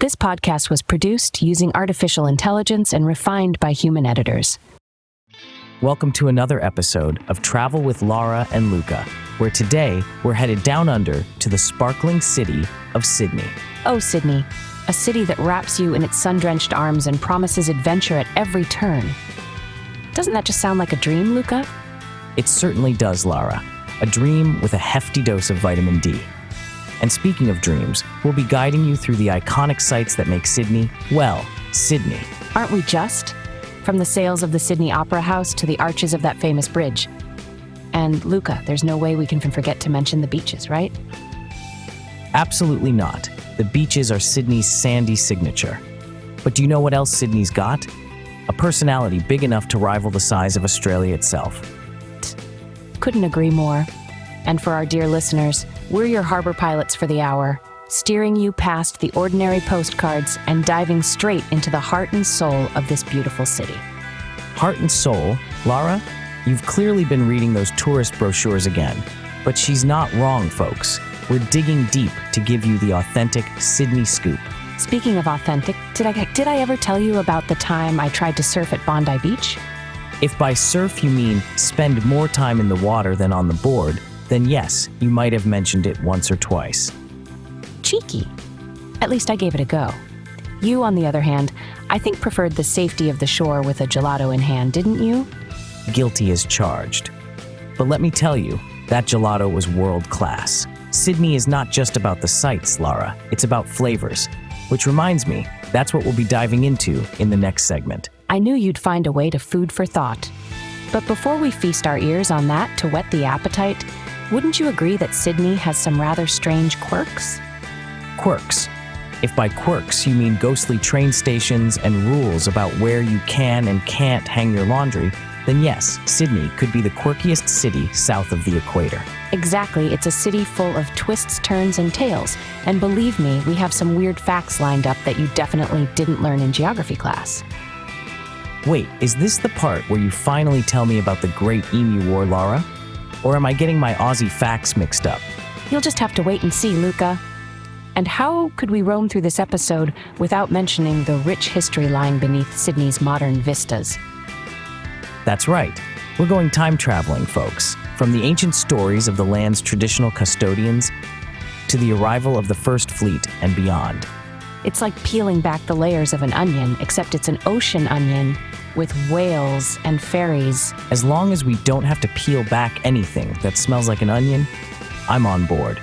This podcast was produced using artificial intelligence and refined by human editors. Welcome to another episode of Travel with Lara and Luca, where today we're headed down under to the sparkling city of Sydney. Oh, Sydney, a city that wraps you in its sun-drenched arms and promises adventure at every turn. Doesn't that just sound like a dream, Luca? It certainly does, Lara. A dream with a hefty dose of vitamin D. And speaking of dreams, we'll be guiding you through the iconic sights that make Sydney, well, Sydney. Aren't we just? From the sails of the Sydney Opera House to the arches of that famous bridge. And Luca, there's no way we can forget to mention the beaches, right? Absolutely not. The beaches are Sydney's sandy signature. But do you know what else Sydney's got? A personality big enough to rival the size of Australia itself. Couldn't agree more. And for our dear listeners, we're your harbor pilots for the hour, steering you past the ordinary postcards and diving straight into the heart and soul of this beautiful city. Heart and soul? Lara, you've clearly been reading those tourist brochures again. But she's not wrong, folks. We're digging deep to give you the authentic Sydney scoop. Speaking of authentic, did I ever tell you about the time I tried to surf at Bondi Beach? If by surf you mean spend more time in the water than on the board, then yes, you might have mentioned it once or twice. Cheeky. At least I gave it a go. You, on the other hand, I think preferred the safety of the shore with a gelato in hand, didn't you? Guilty as charged. But let me tell you, that gelato was world class. Sydney is not just about the sights, Lara. It's about flavors. Which reminds me, that's what we'll be diving into in the next segment. I knew you'd find a way to food for thought. But before we feast our ears on that to whet the appetite, wouldn't you agree that Sydney has some rather strange quirks? Quirks. If by quirks you mean ghostly train stations and rules about where you can and can't hang your laundry, then yes, Sydney could be the quirkiest city south of the equator. Exactly, it's a city full of twists, turns, and tales. And believe me, we have some weird facts lined up that you definitely didn't learn in geography class. Wait, is this the part where you finally tell me about the Great Emu War, Lara? Or am I getting my Aussie facts mixed up? You'll just have to wait and see, Luca. And how could we roam through this episode without mentioning the rich history lying beneath Sydney's modern vistas? That's right. We're going time traveling, folks. From the ancient stories of the land's traditional custodians to the arrival of the First Fleet and beyond. It's like peeling back the layers of an onion, except it's an ocean onion with whales and ferries. As long as we don't have to peel back anything that smells like an onion, I'm on board.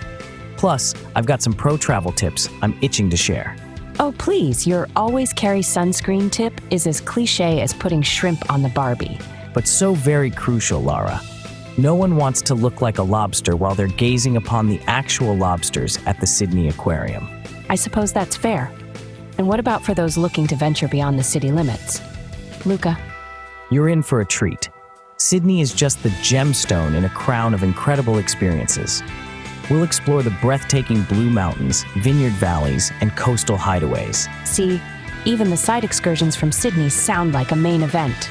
Plus, I've got some pro travel tips I'm itching to share. Oh, please, your always carry sunscreen tip is as cliche as putting shrimp on the Barbie. But so very crucial, Lara. No one wants to look like a lobster while they're gazing upon the actual lobsters at the Sydney Aquarium. I suppose that's fair. And what about for those looking to venture beyond the city limits? Luca. You're in for a treat. Sydney is just the gemstone in a crown of incredible experiences. We'll explore the breathtaking Blue Mountains, vineyard valleys, and coastal hideaways. See, even the side excursions from Sydney sound like a main event.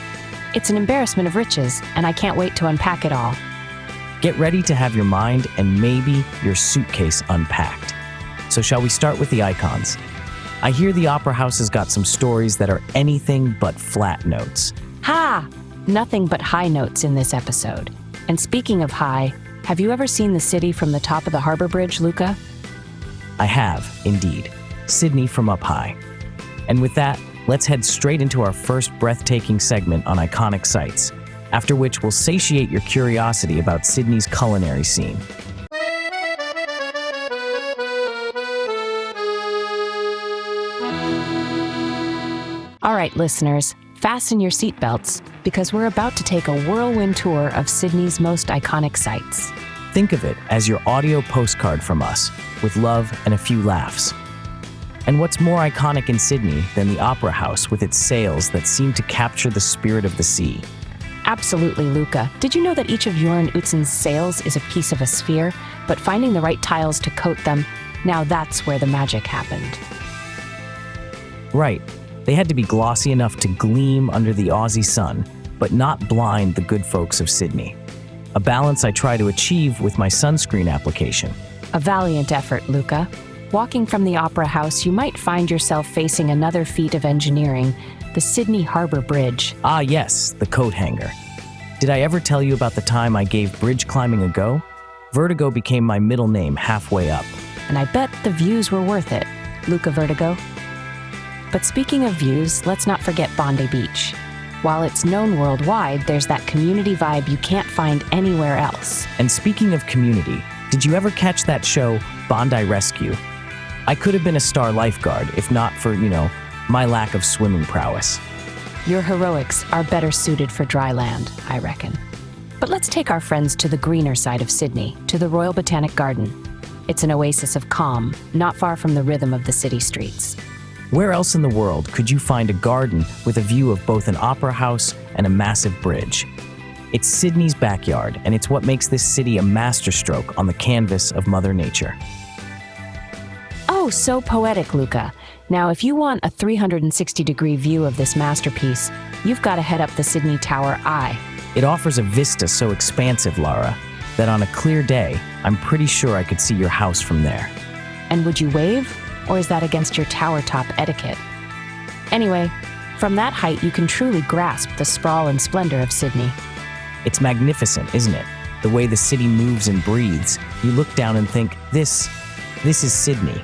It's an embarrassment of riches, and I can't wait to unpack it all. Get ready to have your mind and maybe your suitcase unpacked. So shall we start with the icons? I hear the Opera House has got some stories that are anything but flat notes. Ha! Nothing but high notes in this episode. And speaking of high, have you ever seen the city from the top of the Harbour Bridge, Luca? I have, indeed. Sydney from up high. And with that, let's head straight into our first breathtaking segment on iconic sights, after which we'll satiate your curiosity about Sydney's culinary scene. All right, listeners, fasten your seatbelts because we're about to take a whirlwind tour of Sydney's most iconic sights. Think of it as your audio postcard from us, with love and a few laughs. And what's more iconic in Sydney than the Opera House with its sails that seem to capture the spirit of the sea? Absolutely, Luca. Did you know that each of Joran Utsen's sails is a piece of a sphere, but finding the right tiles to coat them, now that's where the magic happened. Right. They had to be glossy enough to gleam under the Aussie sun, but not blind the good folks of Sydney. A balance I try to achieve with my sunscreen application. A valiant effort, Luca. Walking from the Opera House, you might find yourself facing another feat of engineering, the Sydney Harbour Bridge. Ah, yes, the coat hanger. Did I ever tell you about the time I gave bridge climbing a go? Vertigo became my middle name halfway up. And I bet the views were worth it, Luca Vertigo. But speaking of views, let's not forget Bondi Beach. While it's known worldwide, there's that community vibe you can't find anywhere else. And speaking of community, did you ever catch that show, Bondi Rescue? I could have been a star lifeguard if not for, my lack of swimming prowess. Your heroics are better suited for dry land, I reckon. But let's take our friends to the greener side of Sydney, to the Royal Botanic Garden. It's an oasis of calm, not far from the rhythm of the city streets. Where else in the world could you find a garden with a view of both an opera house and a massive bridge? It's Sydney's backyard, and it's what makes this city a masterstroke on the canvas of Mother Nature. Oh, so poetic, Luca. Now, if you want a 360-degree view of this masterpiece, you've got to head up the Sydney Tower Eye. It offers a vista so expansive, Lara, that on a clear day, I'm pretty sure I could see your house from there. And would you wave? Or is that against your tower top etiquette? Anyway, from that height, you can truly grasp the sprawl and splendor of Sydney. It's magnificent, isn't it? The way the city moves and breathes. You look down and think, this is Sydney.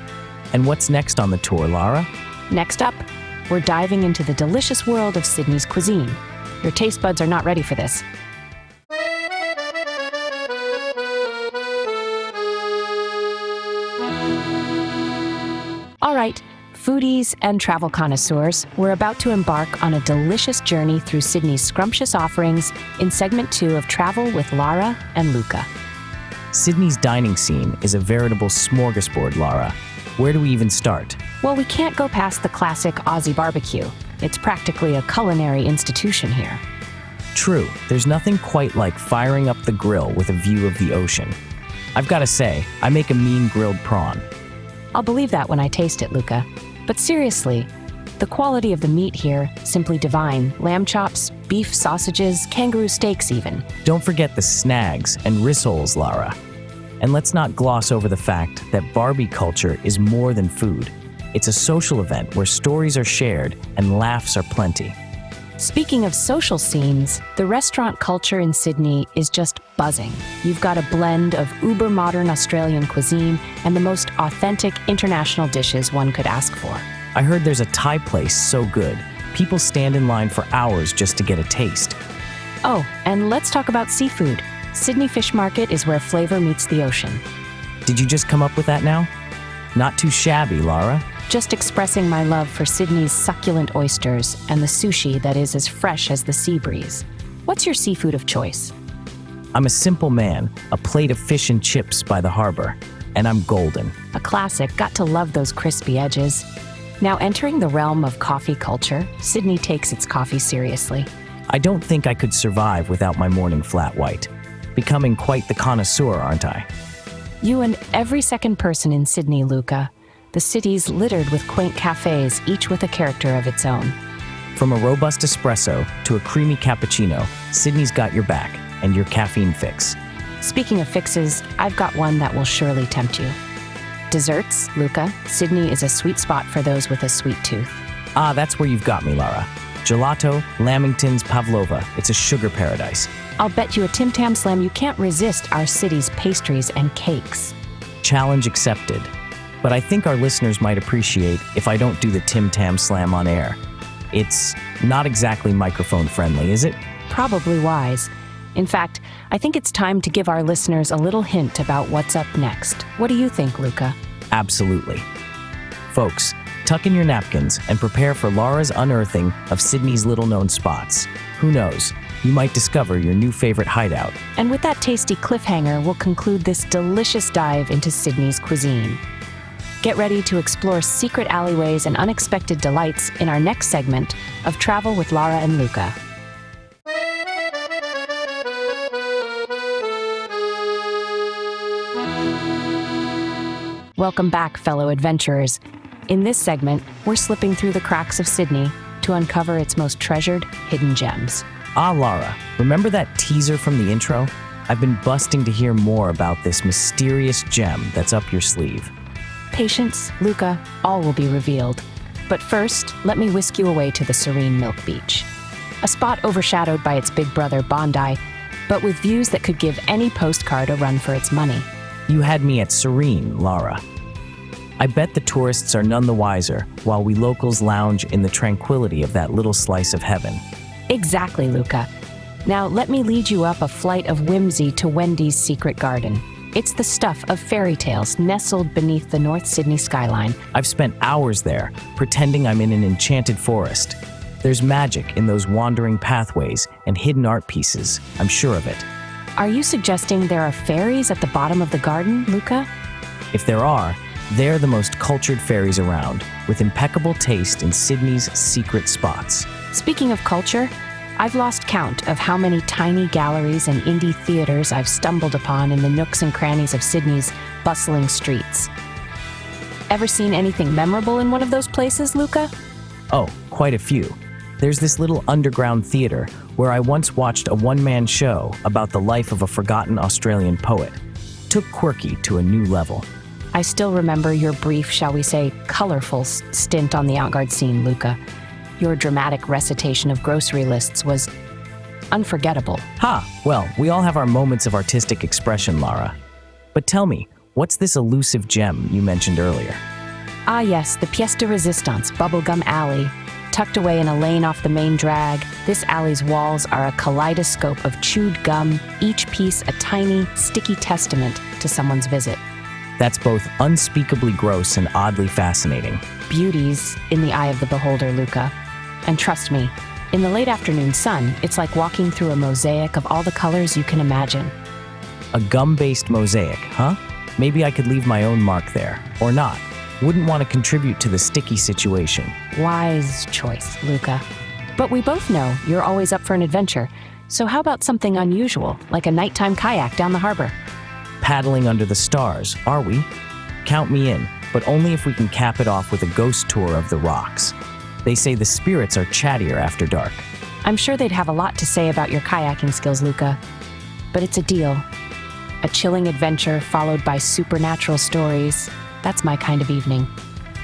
And what's next on the tour, Lara? Next up, we're diving into the delicious world of Sydney's cuisine. Your taste buds are not ready for this. All right, foodies and travel connoisseurs, we're about to embark on a delicious journey through Sydney's scrumptious offerings in segment 2 of Travel with Lara and Luca. Sydney's dining scene is a veritable smorgasbord, Lara. Where do we even start? Well, we can't go past the classic Aussie barbecue. It's practically a culinary institution here. True, there's nothing quite like firing up the grill with a view of the ocean. I've got to say, I make a mean grilled prawn. I'll believe that when I taste it, Luca. But seriously, the quality of the meat here, simply divine. Lamb chops, beef sausages, kangaroo steaks even. Don't forget the snags and rissoles, Lara. And let's not gloss over the fact that Barbie culture is more than food. It's a social event where stories are shared and laughs are plenty. Speaking of social scenes, the restaurant culture in Sydney is just buzzing. You've got a blend of uber-modern Australian cuisine and the most authentic international dishes one could ask for. I heard there's a Thai place so good, people stand in line for hours just to get a taste. Oh, and let's talk about seafood. Sydney Fish Market is where flavor meets the ocean. Did you just come up with that now? Not too shabby, Lara. Just expressing my love for Sydney's succulent oysters and the sushi that is as fresh as the sea breeze. What's your seafood of choice? I'm a simple man, a plate of fish and chips by the Harbour, and I'm golden. A classic, got to love those crispy edges. Now entering the realm of coffee culture, Sydney takes its coffee seriously. I don't think I could survive without my morning flat white. Becoming quite the connoisseur, aren't I? You and every second person in Sydney, Luca. The city's littered with quaint cafes, each with a character of its own. From a robust espresso to a creamy cappuccino, Sydney's got your back and your caffeine fix. Speaking of fixes, I've got one that will surely tempt you. Desserts, Luca. Sydney is a sweet spot for those with a sweet tooth. Ah, that's where you've got me, Lara. Gelato, Lamingtons, Pavlova. It's a sugar paradise. I'll bet you a Tim Tam Slam you can't resist our city's pastries and cakes. Challenge accepted. But I think our listeners might appreciate if I don't do the Tim Tam Slam on air. It's not exactly microphone friendly, is it? Probably wise. In fact, I think it's time to give our listeners a little hint about what's up next. What do you think, Luca? Absolutely. Folks, tuck in your napkins and prepare for Lara's unearthing of Sydney's little-known spots. Who knows? You might discover your new favorite hideout. And with that tasty cliffhanger, we'll conclude this delicious dive into Sydney's cuisine. Get ready to explore secret alleyways and unexpected delights in our next segment of Travel with Lara and Luca. Welcome back, fellow adventurers. In this segment, we're slipping through the cracks of Sydney to uncover its most treasured hidden gems. Ah, Lara, remember that teaser from the intro? I've been busting to hear more about this mysterious gem that's up your sleeve. patience, Luca, all will be revealed. But first, let me whisk you away to the serene Milk Beach. A spot overshadowed by its big brother Bondi, but with views that could give any postcard a run for its money. You had me at serene, Lara. I bet the tourists are none the wiser while we locals lounge in the tranquility of that little slice of heaven. Exactly, Luca. Now let me lead you up a flight of whimsy to Wendy's secret garden. It's the stuff of fairy tales nestled beneath the North Sydney skyline. I've spent hours there, pretending I'm in an enchanted forest. There's magic in those wandering pathways and hidden art pieces, I'm sure of it. Are you suggesting there are fairies at the bottom of the garden, Luca? If there are, they're the most cultured fairies around, with impeccable taste in Sydney's secret spots. Speaking of culture, I've lost count of how many tiny galleries and indie theaters I've stumbled upon in the nooks and crannies of Sydney's bustling streets. Ever seen anything memorable in one of those places, Luca? Oh, quite a few. There's this little underground theater where I once watched a one-man show about the life of a forgotten Australian poet. Took quirky to a new level. I still remember your brief, shall we say, colorful stint on the out-guard scene, Luca. Your dramatic recitation of grocery lists was unforgettable. Well, we all have our moments of artistic expression, Lara. But tell me, what's this elusive gem you mentioned earlier? Ah yes, the pièce de résistance, Bubblegum Alley. Tucked away in a lane off the main drag, this alley's walls are a kaleidoscope of chewed gum, each piece a tiny, sticky testament to someone's visit. That's both unspeakably gross and oddly fascinating. Beauties in the eye of the beholder, Luca. And trust me, in the late afternoon sun, it's like walking through a mosaic of all the colors you can imagine. A gum-based mosaic, huh? Maybe I could leave my own mark there. Or not. Wouldn't want to contribute to the sticky situation. Wise choice, Luca. But we both know you're always up for an adventure. So how about something unusual, like a nighttime kayak down the harbor? Paddling under the stars, are we? Count me in, but only if we can cap it off with a ghost tour of the rocks. They say the spirits are chattier after dark. I'm sure they'd have a lot to say about your kayaking skills, Luca. But it's a deal. A chilling adventure followed by supernatural stories. That's my kind of evening.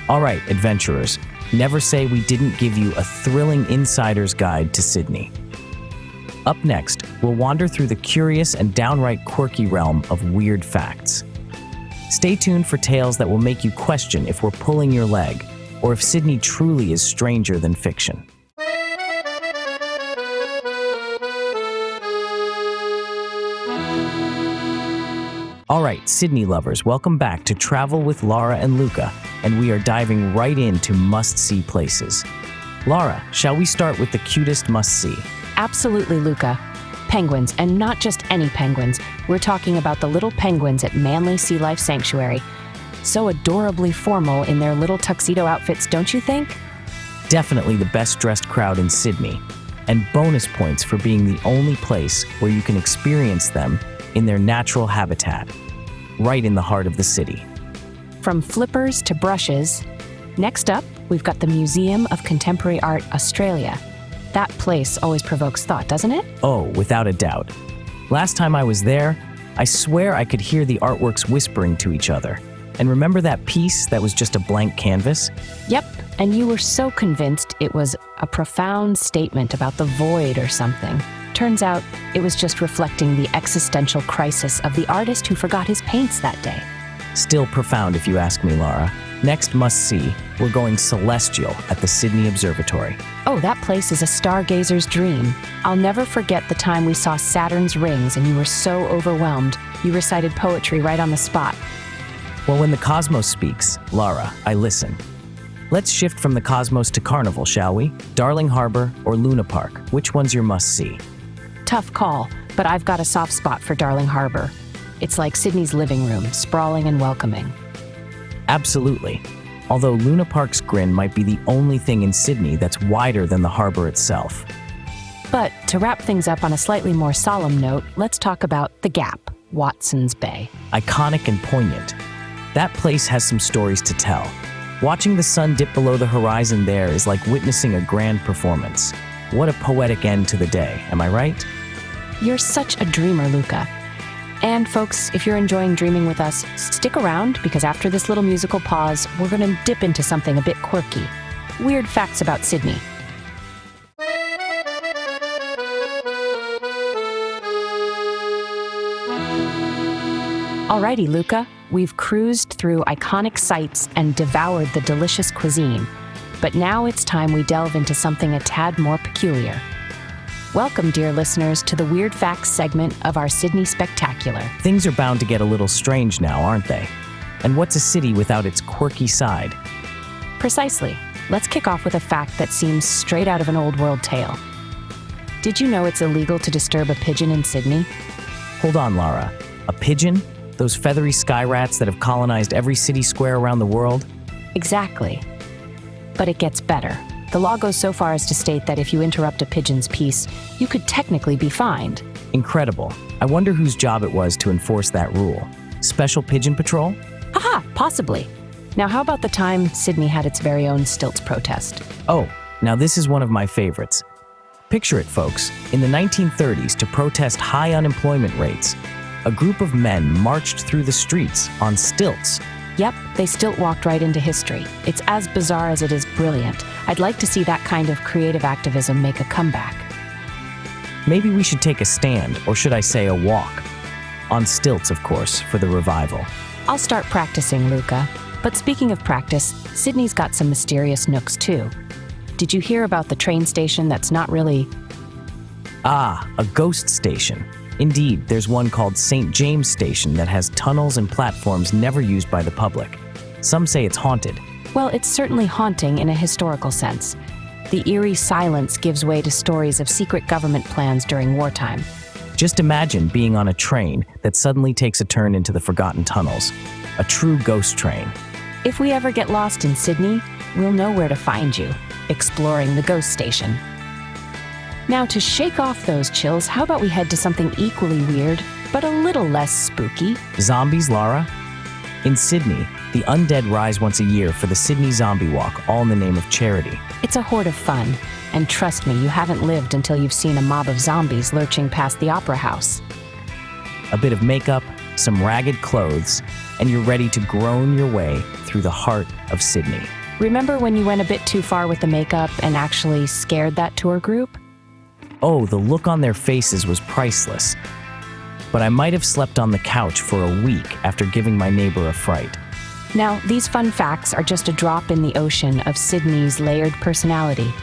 All right, adventurers, never say we didn't give you a thrilling insider's guide to Sydney. Up next, we'll wander through the curious and downright quirky realm of weird facts. Stay tuned for tales that will make you question if we're pulling your leg, or if Sydney truly is stranger than fiction. All right, Sydney lovers, welcome back to Travel with Lara and Luca, and we are diving right into must-see places. Lara, shall we start with the cutest must-see? Absolutely, Luca. Penguins, and not just any penguins. We're talking about the little penguins at Manly Sea Life Sanctuary. So adorably formal in their little tuxedo outfits, don't you think? Definitely the best-dressed crowd in Sydney, and bonus points for being the only place where you can experience them in their natural habitat, right in the heart of the city. From flippers to brushes. Next up, we've got the Museum of Contemporary Art Australia. That place always provokes thought, doesn't it? Oh, without a doubt. Last time I was there, I swear I could hear the artworks whispering to each other. And remember that piece that was just a blank canvas? Yep, and you were so convinced it was a profound statement about the void or something. Turns out it was just reflecting the existential crisis of the artist who forgot his paints that day. Still profound if you ask me, Lara. Next must-see, we're going celestial at the Sydney Observatory. Oh, that place is a stargazer's dream. I'll never forget the time we saw Saturn's rings and you were so overwhelmed, you recited poetry right on the spot. Well, when the cosmos speaks, Lara, I listen. Let's shift from the cosmos to Carnival, shall we? Darling Harbour or Luna Park? Which one's your must-see? Tough call, but I've got a soft spot for Darling Harbour. It's like Sydney's living room, sprawling and welcoming. Absolutely. Although Luna Park's grin might be the only thing in Sydney that's wider than the harbour itself. But to wrap things up on a slightly more solemn note, let's talk about The Gap, Watson's Bay. Iconic and poignant. That place has some stories to tell. Watching the sun dip below the horizon there is like witnessing a grand performance. What a poetic end to the day, am I right? You're such a dreamer, Luca. And folks, if you're enjoying dreaming with us, stick around because after this little musical pause, we're going to dip into something a bit quirky. Weird facts about Sydney. Alrighty, Luca, we've cruised through iconic sights and devoured the delicious cuisine. But now it's time we delve into something a tad more peculiar. Welcome, dear listeners, to the Weird Facts segment of our Sydney Spectacular. Things are bound to get a little strange now, aren't they? And what's a city without its quirky side? Precisely. Let's kick off with a fact that seems straight out of an old world tale. Did you know it's illegal to disturb a pigeon in Sydney? Hold on, Lara. A pigeon? Those feathery sky rats that have colonized every city square around the world? Exactly. But it gets better. The law goes so far as to state that if you interrupt a pigeon's peace, you could technically be fined. Incredible. I wonder whose job it was to enforce that rule. Special Pigeon Patrol? Haha, possibly. Now how about the time Sydney had its very own stilts protest? Oh, now this is one of my favorites. Picture it, folks. In the 1930s, to protest high unemployment rates, a group of men marched through the streets on stilts. Yep, they stilt walked right into history. It's as bizarre as it is brilliant. I'd like to see that kind of creative activism make a comeback. Maybe we should take a stand, or should I say a walk? On stilts, of course, for the revival. I'll start practicing, Luca. But speaking of practice, Sydney's got some mysterious nooks too. Did you hear about the train station that's not really... Ah, a ghost station. Indeed, there's one called St. James Station that has tunnels and platforms never used by the public. Some say it's haunted. Well, it's certainly haunting in a historical sense. The eerie silence gives way to stories of secret government plans during wartime. Just imagine being on a train that suddenly takes a turn into the forgotten tunnels. A true ghost train. If we ever get lost in Sydney, we'll know where to find you, exploring the ghost station. Now, to shake off those chills, how about we head to something equally weird, but a little less spooky? Zombies, Lara? In Sydney, the undead rise once a year for the Sydney Zombie Walk, all in the name of charity. It's a horde of fun, and trust me, you haven't lived until you've seen a mob of zombies lurching past the Opera House. A bit of makeup, some ragged clothes, and you're ready to groan your way through the heart of Sydney. Remember when you went a bit too far with the makeup and actually scared that tour group? Oh, the look on their faces was priceless. But I might have slept on the couch for a week after giving my neighbor a fright. Now, these fun facts are just a drop in the ocean of Sydney's layered personality.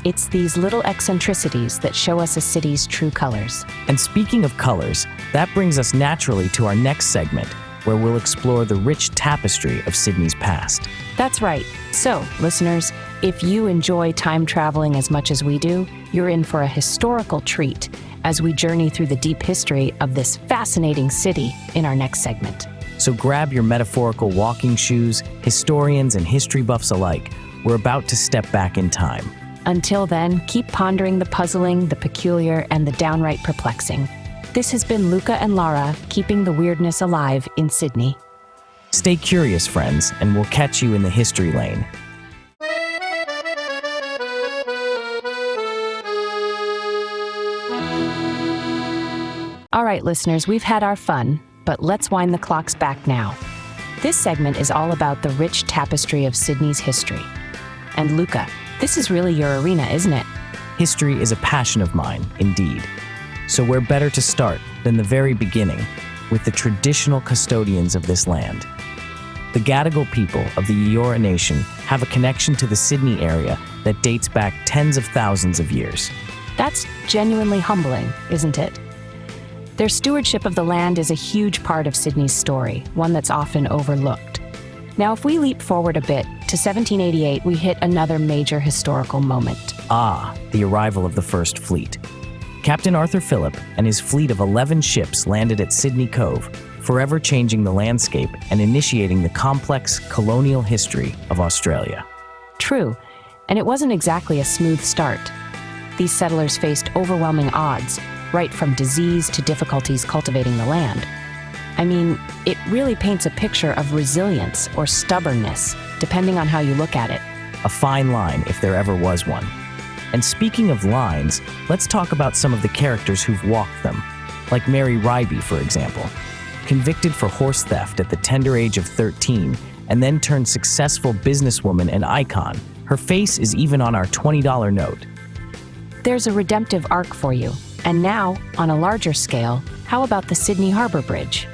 It's these little eccentricities that show us a city's true colors. And speaking of colors, that brings us naturally to our next segment, where we'll explore the rich tapestry of Sydney's past. That's right. So, listeners, if you enjoy time traveling as much as we do, you're in for a historical treat as we journey through the deep history of this fascinating city in our next segment. So grab your metaphorical walking shoes, historians and history buffs alike. We're about to step back in time. Until then, keep pondering the puzzling, the peculiar, and the downright perplexing. This has been Luca and Lara, keeping the weirdness alive in Sydney. Stay curious, friends, and we'll catch you in the history lane. All right, listeners, we've had our fun, but let's wind the clocks back now. This segment is all about the rich tapestry of Sydney's history. And Luca, this is really your arena, isn't it? History is a passion of mine, indeed. So where better to start than the very beginning, with the traditional custodians of this land. The Gadigal people of the Eora Nation have a connection to the Sydney area that dates back tens of thousands of years. That's genuinely humbling, isn't it? Their stewardship of the land is a huge part of Sydney's story, one that's often overlooked. Now, if we leap forward a bit, to 1788, we hit another major historical moment. Ah, the arrival of the First Fleet. Captain Arthur Phillip and his fleet of 11 ships landed at Sydney Cove, forever changing the landscape and initiating the complex colonial history of Australia. True, and it wasn't exactly a smooth start. These settlers faced overwhelming odds, right from disease to difficulties cultivating the land. I mean, it really paints a picture of resilience or stubbornness, depending on how you look at it. A fine line, if there ever was one. And speaking of lines, let's talk about some of the characters who've walked them. like Mary Ryby, for example. Convicted for horse theft at the tender age of 13, and then turned successful businesswoman and icon. Her face is even on our $20 note. There's a redemptive arc for you. And now, on a larger scale, how about the Sydney Harbour Bridge?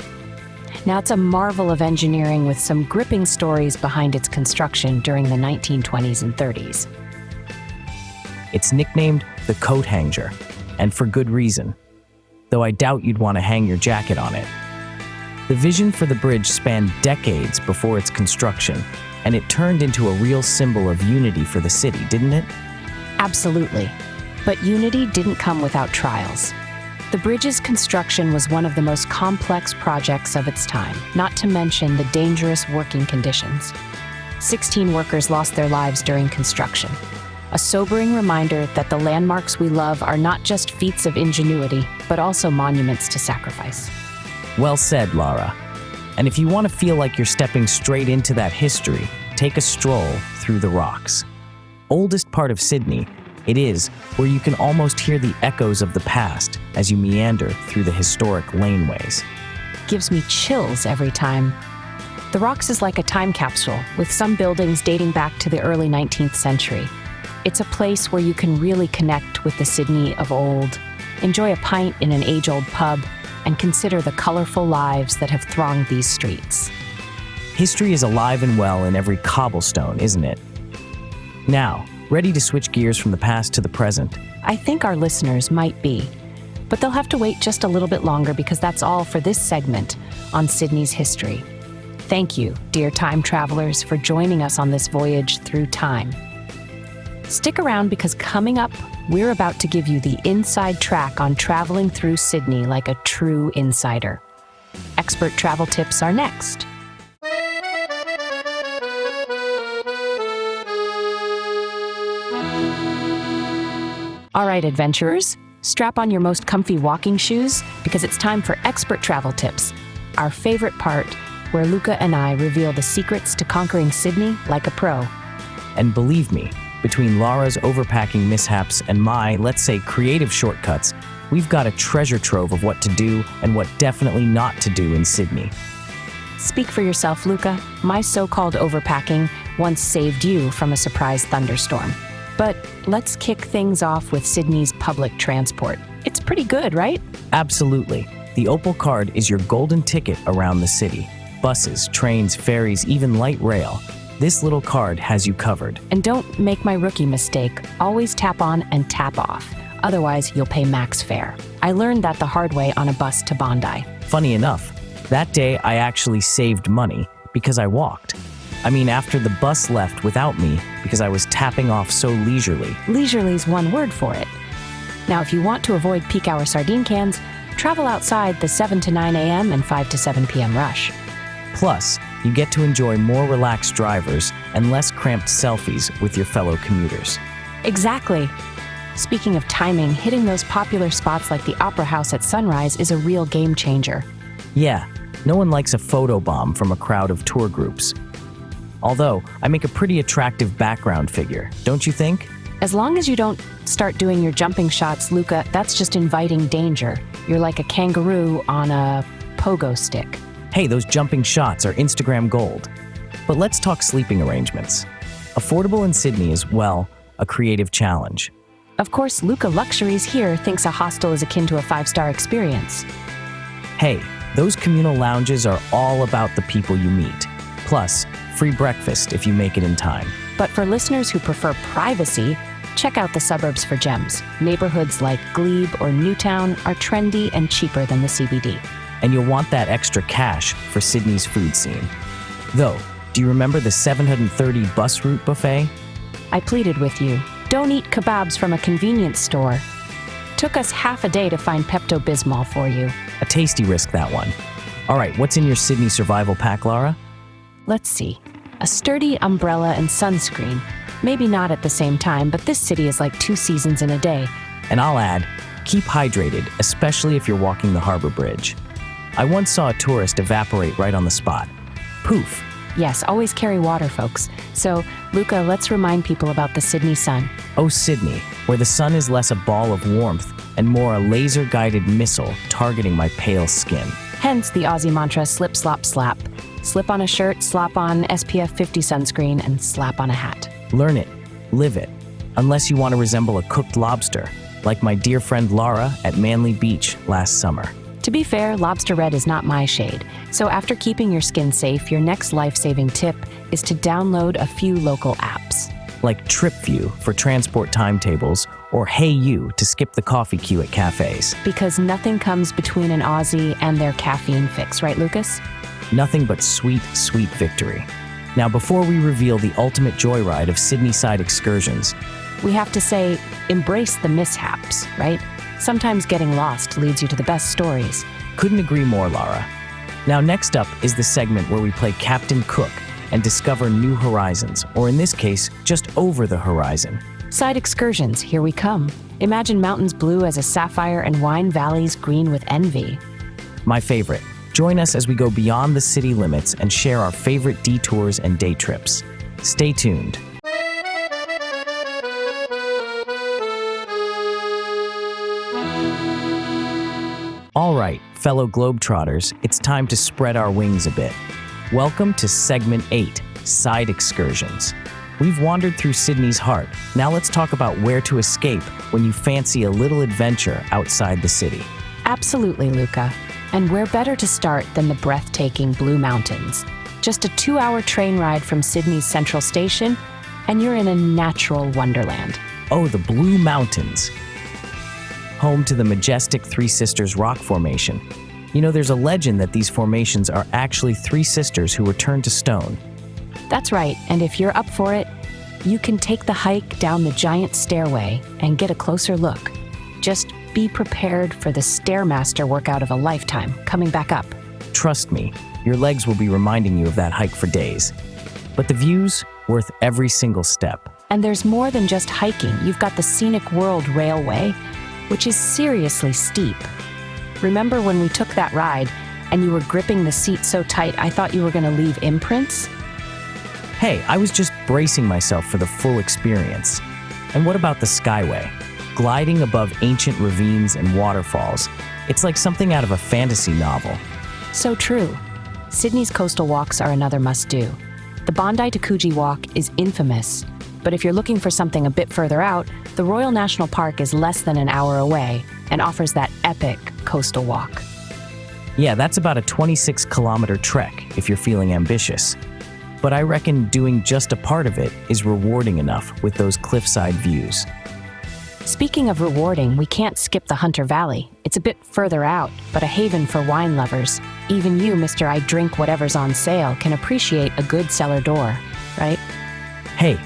Now, it's a marvel of engineering with some gripping stories behind its construction during the 1920s and 30s. It's nicknamed the coat hanger, and for good reason, though I doubt you'd want to hang your jacket on it. The vision for the bridge spanned decades before its construction, and it turned into a real symbol of unity for the city, didn't it? Absolutely. But unity didn't come without trials. The bridge's construction was one of the most complex projects of its time, not to mention the dangerous working conditions. 16 workers lost their lives during construction. A sobering reminder that the landmarks we love are not just feats of ingenuity, but also monuments to sacrifice. Well said, Lara. And if you want to feel like you're stepping straight into that history, take a stroll through the Rocks. Oldest part of Sydney, it is where you can almost hear the echoes of the past as you meander through the historic laneways. Gives me chills every time. The Rocks is like a time capsule, with some buildings dating back to the early 19th century. It's a place where you can really connect with the Sydney of old, enjoy a pint in an age-old pub, and consider the colorful lives that have thronged these streets. History is alive and well in every cobblestone, isn't it? Now, ready to switch gears from the past to the present? I think our listeners might be, but they'll have to wait just a little bit longer because that's all for this segment on Sydney's history. Thank you, dear time travelers, for joining us on this voyage through time. Stick around because coming up, we're about to give you the inside track on traveling through Sydney like a true insider. Expert travel tips are next. All right, adventurers, strap on your most comfy walking shoes because it's time for expert travel tips, our favorite part where Luca and I reveal the secrets to conquering Sydney like a pro. And believe me, between Lara's overpacking mishaps and my, let's say, creative shortcuts, we've got a treasure trove of what to do and what definitely not to do in Sydney. Speak for yourself, Luca. My so-called overpacking once saved you from a surprise thunderstorm. But let's kick things off with Sydney's public transport. It's pretty good, right? Absolutely. The Opal card is your golden ticket around the city. Buses, trains, ferries, even light rail. This little card has you covered. And don't make my rookie mistake. Always tap on and tap off. Otherwise, you'll pay max fare. I learned that the hard way on a bus to Bondi. Funny enough, that day I actually saved money because I walked. I mean, after the bus left without me because I was tapping off so leisurely. Leisurely's one word for it. Now, if you want to avoid peak hour sardine cans, travel outside the 7 to 9 a.m. and 5 to 7 p.m. rush. Plus, you get to enjoy more relaxed drivers and less cramped selfies with your fellow commuters. Exactly. Speaking of timing, hitting those popular spots like the Opera House at sunrise is a real game changer. Yeah, no one likes a photo bomb from a crowd of tour groups. Although, I make a pretty attractive background figure, don't you think? As long as you don't start doing your jumping shots, Luca, that's just inviting danger. You're like a kangaroo on a pogo stick. Hey, those jumping shots are Instagram gold. But let's talk sleeping arrangements. Affordable in Sydney is, well, a creative challenge. Of course, Luca Luxuries here thinks a hostel is akin to a 5-star experience. Hey, those communal lounges are all about the people you meet. Plus, free breakfast if you make it in time. But for listeners who prefer privacy, check out the suburbs for gems. Neighborhoods like Glebe or Newtown are trendy and cheaper than the CBD. And you'll want that extra cash for Sydney's food scene. Though, do you remember the 730 bus route buffet? I pleaded with you, don't eat kebabs from a convenience store. Took us half a day to find Pepto-Bismol for you. A tasty risk, that one. All right, what's in your Sydney survival pack, Lara? Let's see. A sturdy umbrella and sunscreen. Maybe not at the same time, but this city is like 2 seasons in a day. And I'll add, keep hydrated, especially if you're walking the Harbour Bridge. I once saw a tourist evaporate right on the spot. Poof, Yes, always carry water, folks. So, Luca, let's remind people about the Sydney sun. Oh, Sydney, where the sun is less a ball of warmth and more a laser-guided missile targeting my pale skin. Hence the Aussie mantra, slip, slop, slap. Slip on a shirt, slap on SPF 50 sunscreen, and slap on a hat. Learn it, live it, unless you want to resemble a cooked lobster, like my dear friend Lara at Manly Beach last summer. To be fair, lobster red is not my shade. So after keeping your skin safe, your next life-saving tip is to download a few local apps. Like TripView for transport timetables, or Hey You to skip the coffee queue at cafes. Because nothing comes between an Aussie and their caffeine fix, right, Lucas? Nothing but sweet, sweet victory. Now, before we reveal the ultimate joyride of Sydney side excursions, we have to say, embrace the mishaps, right? Sometimes getting lost leads you to the best stories. Couldn't agree more, Lara. Now, next up is the segment where we play Captain Cook and discover new horizons, or in this case, just over the horizon. Side excursions, here we come. Imagine mountains blue as a sapphire and wine valleys green with envy. My favorite. Join us as we go beyond the city limits and share our favorite detours and day trips. Stay tuned. All right, fellow Globetrotters, it's time to spread our wings a bit. Welcome to Segment 8, Side Excursions. We've wandered through Sydney's heart. Now let's talk about where to escape when you fancy a little adventure outside the city. Absolutely, Luca. And where better to start than the breathtaking Blue Mountains? Just a 2-hour train ride from Sydney's Central Station, and you're in a natural wonderland. Oh, the Blue Mountains. Home to the majestic Three Sisters rock formation. You know, there's a legend that these formations are actually three sisters who were turned to stone. That's right, and if you're up for it, you can take the hike down the giant stairway and get a closer look. Just be prepared for the Stairmaster workout of a lifetime coming back up. Trust me, your legs will be reminding you of that hike for days. But the view's worth every single step. And there's more than just hiking. You've got the Scenic World Railway, which is seriously steep. Remember when we took that ride and you were gripping the seat so tight I thought you were going to leave imprints? Hey, I was just bracing myself for the full experience. And what about the Skyway? Gliding above ancient ravines and waterfalls. It's like something out of a fantasy novel. So true. Sydney's coastal walks are another must-do. The Bondi to Coogee walk is infamous, but if you're looking for something a bit further out, the Royal National Park is less than an hour away and offers that epic coastal walk. Yeah, that's about a 26-kilometer trek if you're feeling ambitious. But I reckon doing just a part of it is rewarding enough with those cliffside views. Speaking of rewarding, we can't skip the Hunter Valley. It's a bit further out, but a haven for wine lovers. Even you, Mr. I drink whatever's on sale, can appreciate a good cellar door, right? Hey,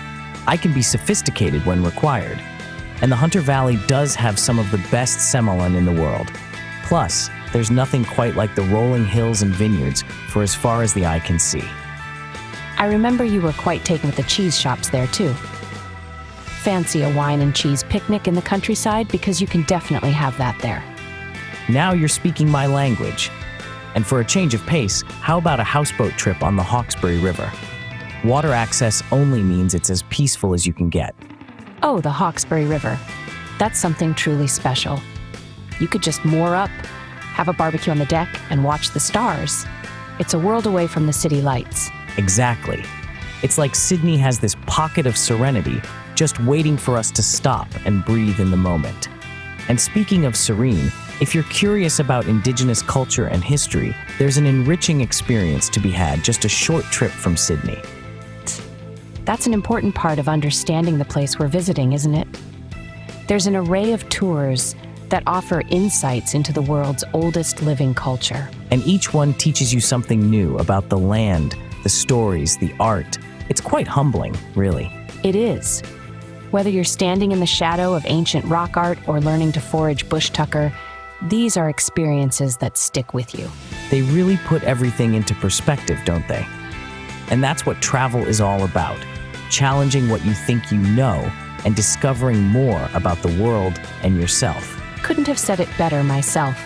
I can be sophisticated when required. And the Hunter Valley does have some of the best semolina in the world. Plus, there's nothing quite like the rolling hills and vineyards for as far as the eye can see. I remember you were quite taken with the cheese shops there, too. Fancy a wine and cheese picnic in the countryside? Because you can definitely have that there. Now you're speaking my language. And for a change of pace, how about a houseboat trip on the Hawkesbury River? Water access only means it's as peaceful as you can get. Oh, the Hawkesbury River. That's something truly special. You could just moor up, have a barbecue on the deck, and watch the stars. It's a world away from the city lights. Exactly. It's like Sydney has this pocket of serenity just waiting for us to stop and breathe in the moment. And speaking of serene, if you're curious about Indigenous culture and history, there's an enriching experience to be had just a short trip from Sydney. That's an important part of understanding the place we're visiting, isn't it? There's an array of tours that offer insights into the world's oldest living culture. And each one teaches you something new about the land, the stories, the art. It's quite humbling, really. It is. Whether you're standing in the shadow of ancient rock art or learning to forage bush tucker, these are experiences that stick with you. They really put everything into perspective, don't they? And that's what travel is all about. Challenging what you think you know and discovering more about the world and yourself. Couldn't have said it better myself.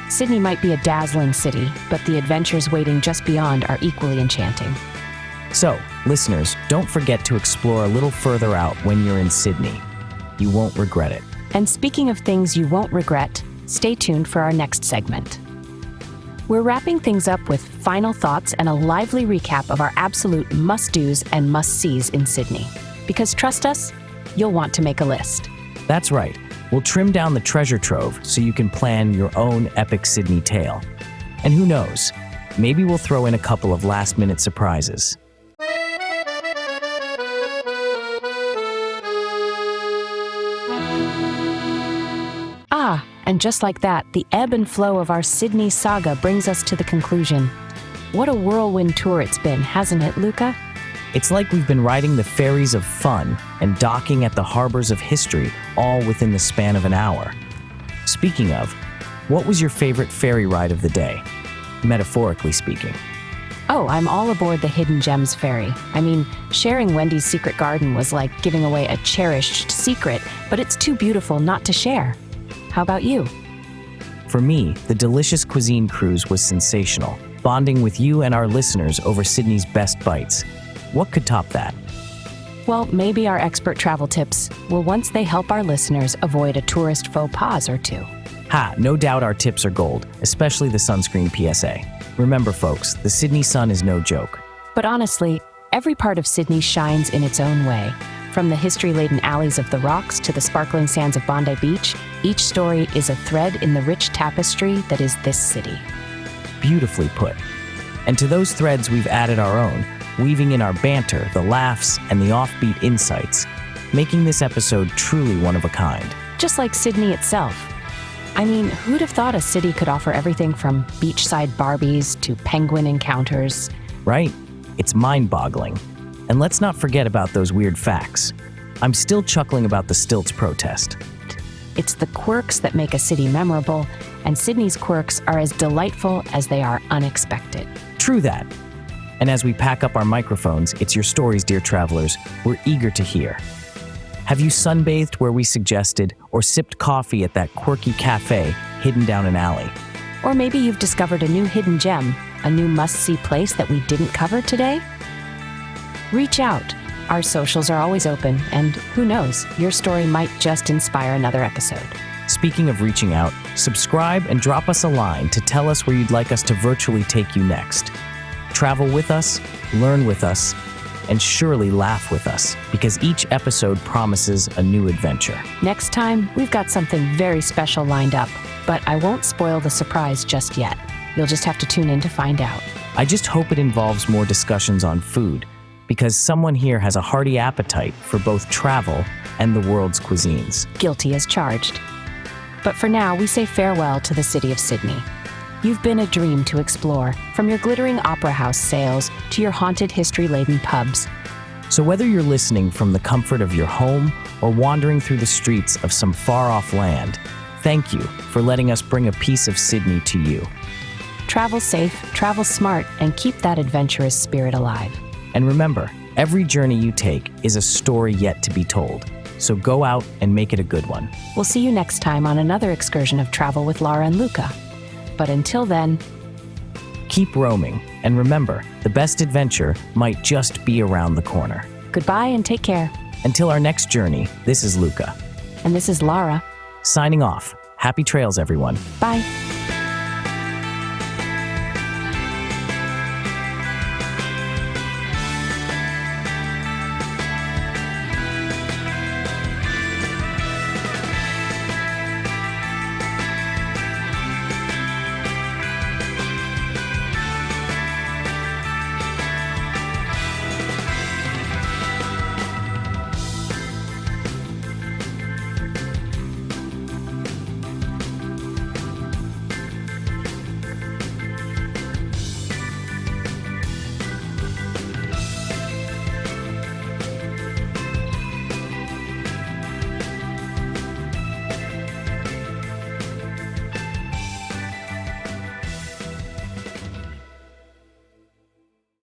Sydney might be a dazzling city, but the adventures waiting just beyond are equally enchanting. So, listeners, don't forget to explore a little further out when you're in Sydney. You won't regret it. And speaking of things you won't regret, stay tuned for our next segment. We're wrapping things up with final thoughts and a lively recap of our absolute must-dos and must-sees in Sydney. Because trust us, you'll want to make a list. That's right. We'll trim down the treasure trove so you can plan your own epic Sydney tale. And who knows, maybe we'll throw in a couple of last-minute surprises. And just like that, the ebb and flow of our Sydney saga brings us to the conclusion. What a whirlwind tour it's been, hasn't it, Luca? It's like we've been riding the ferries of fun and docking at the harbors of history all within the span of an hour. Speaking of, what was your favorite ferry ride of the day? Metaphorically speaking. Oh, I'm all aboard the Hidden Gems ferry. I mean, sharing Wendy's secret garden was like giving away a cherished secret, but it's too beautiful not to share. How about you? For me, the delicious Cuisine cruise was sensational, bonding with you and our listeners over Sydney's best bites. What could top that? Well, maybe our expert travel tips will once they help our listeners avoid a tourist faux pas or two. No doubt our tips are gold, especially the sunscreen PSA. Remember, folks, the Sydney sun is no joke. But honestly, every part of Sydney shines in its own way. From the history-laden alleys of the Rocks to the sparkling sands of Bondi Beach, each story is a thread in the rich tapestry that is this city. Beautifully put. And to those threads we've added our own, weaving in our banter, the laughs, and the offbeat insights, making this episode truly one of a kind. Just like Sydney itself. I mean, who'd have thought a city could offer everything from beachside Barbies to penguin encounters? Right? It's mind-boggling. And let's not forget about those weird facts. I'm still chuckling about the stilts protest. It's the quirks that make a city memorable, and Sydney's quirks are as delightful as they are unexpected. True that. And as we pack up our microphones, it's your stories, dear travelers, we're eager to hear. Have you sunbathed where we suggested, or sipped coffee at that quirky cafe hidden down an alley? Or maybe you've discovered a new hidden gem, a new must-see place that we didn't cover today? Reach out. Our socials are always open, and who knows, your story might just inspire another episode. Speaking of reaching out, subscribe and drop us a line to tell us where you'd like us to virtually take you next. Travel with us, learn with us, and surely laugh with us, because each episode promises a new adventure. Next time, we've got something very special lined up, but I won't spoil the surprise just yet. You'll just have to tune in to find out. I just hope it involves more discussions on food, because someone here has a hearty appetite for both travel and the world's cuisines. Guilty as charged. But for now, we say farewell to the city of Sydney. You've been a dream to explore, from your glittering opera house sails to your haunted history-laden pubs. So whether you're listening from the comfort of your home or wandering through the streets of some far-off land, thank you for letting us bring a piece of Sydney to you. Travel safe, travel smart, and keep that adventurous spirit alive. And remember, every journey you take is a story yet to be told. So go out and make it a good one. We'll see you next time on another excursion of Travel with Lara and Luca. But until then, keep roaming. And remember, the best adventure might just be around the corner. Goodbye and take care. Until our next journey, this is Luca. And this is Lara. Signing off. Happy trails, everyone. Bye.